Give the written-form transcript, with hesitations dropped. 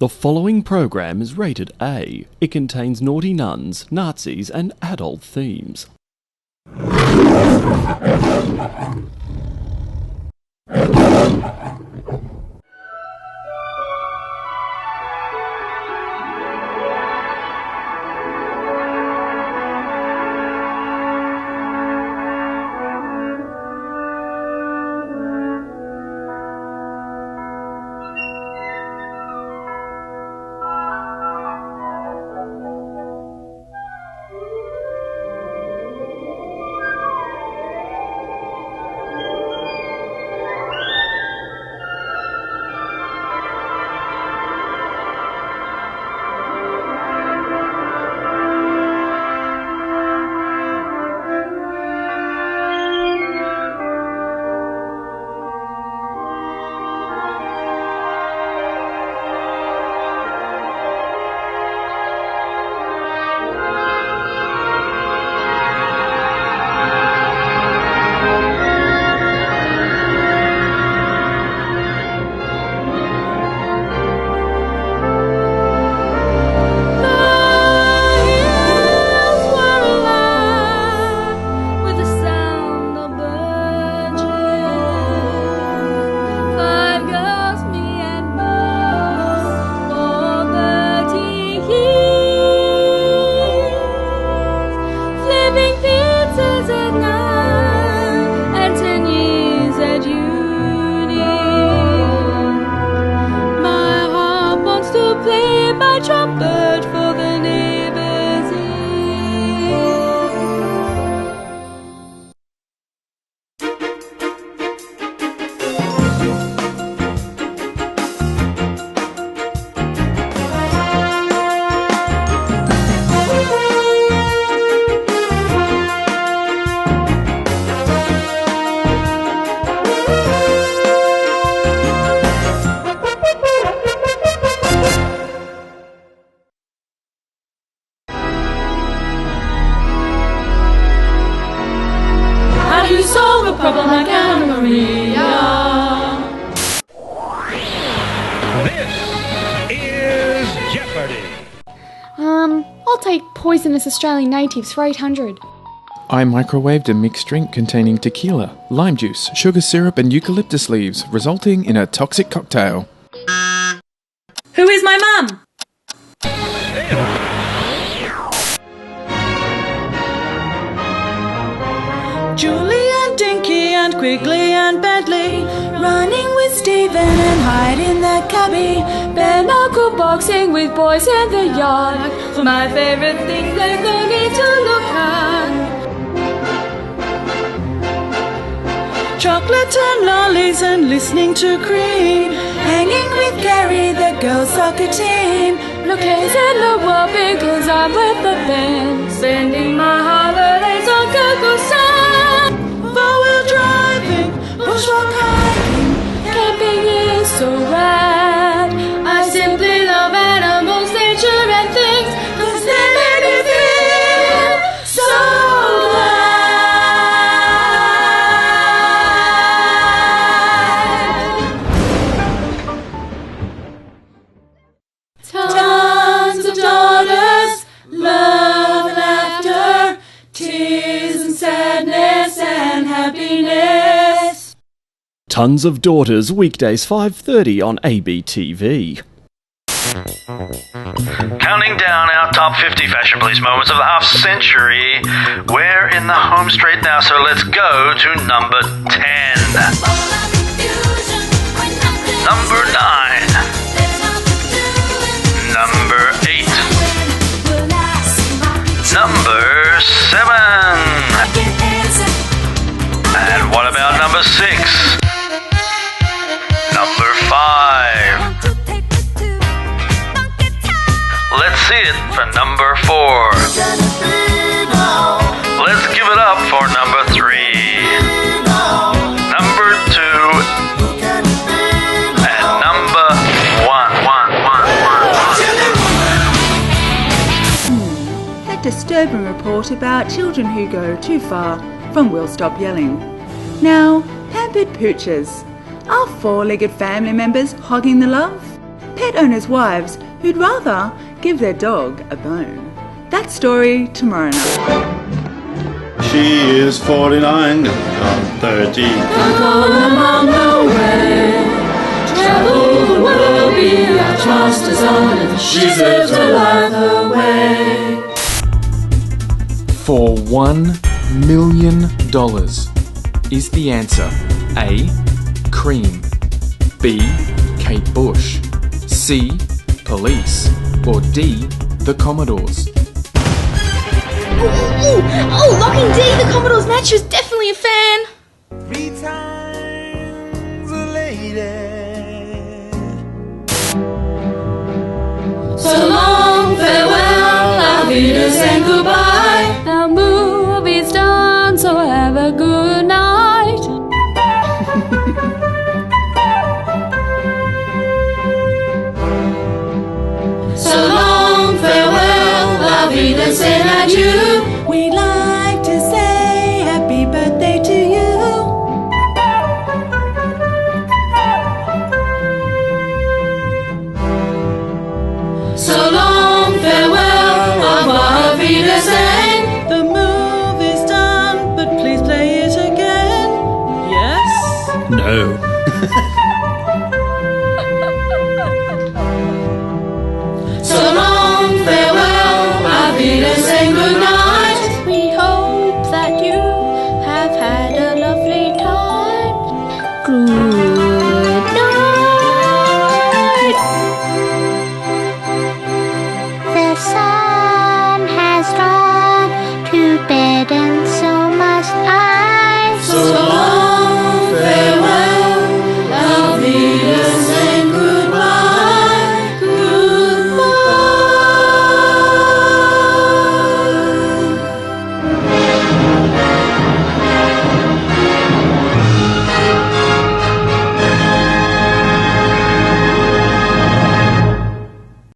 The following program is rated A. It contains naughty nuns, Nazis, and adult themes. Trumpet for the neighbors' You solve a problem like Anna Maria. This is Jeopardy! I'll take poisonous Australian natives for 800. I microwaved a mixed drink containing tequila, lime juice, sugar syrup and eucalyptus leaves, resulting in a toxic cocktail. Who is my mum? Julie and Dinky and Quigley and Bentley, running with Stephen and hide in the cubby, bare knuckle boxing with boys in the yard. My favourite thing, there's no need to look at. Chocolate and lollies and listening to Cream, hanging with Gary, the girls' soccer team. No place in the world because I'm with the band, spending my holidays on Google Sun. Four-wheel driving, bushwalk hiking, camping is so rad. I simply love animals, nature and things, 'cause they make me feel so glad. Tons of daughters, love and laughter, tears and sadness and happiness. Tons of Daughters, weekdays 5:30 on ABTV. Counting down our top 50 fashion police moments of the half century. We're in the home straight now, so let's go to number 10. Number 9. Number 8. Number 7. And what about number 6? Number 5. Let's see it for number 4. Let's give it up for number 3. Number 2. And number 1. A disturbing report about children who go too far from Will Stop Yelling. Now, pampered poochers. Are four-legged family members hogging the love? pet owners' wives who'd rather give their dog a bone. That story tomorrow night. She is 49, not 30. Along the way, travel the world, be our master's honor. She lives her life her way. For $1 million is the answer A. Cream, B. Kate Bush, C. Police, or D. The Commodores? Oh, locking D, the Commodore's match was definitely a fan. 3 times a lady. So long, farewell, auf Wiedersehen, goodbye. Our movie's done, so have a good night. So long, farewell, auf Wiedersehen, adieu. We love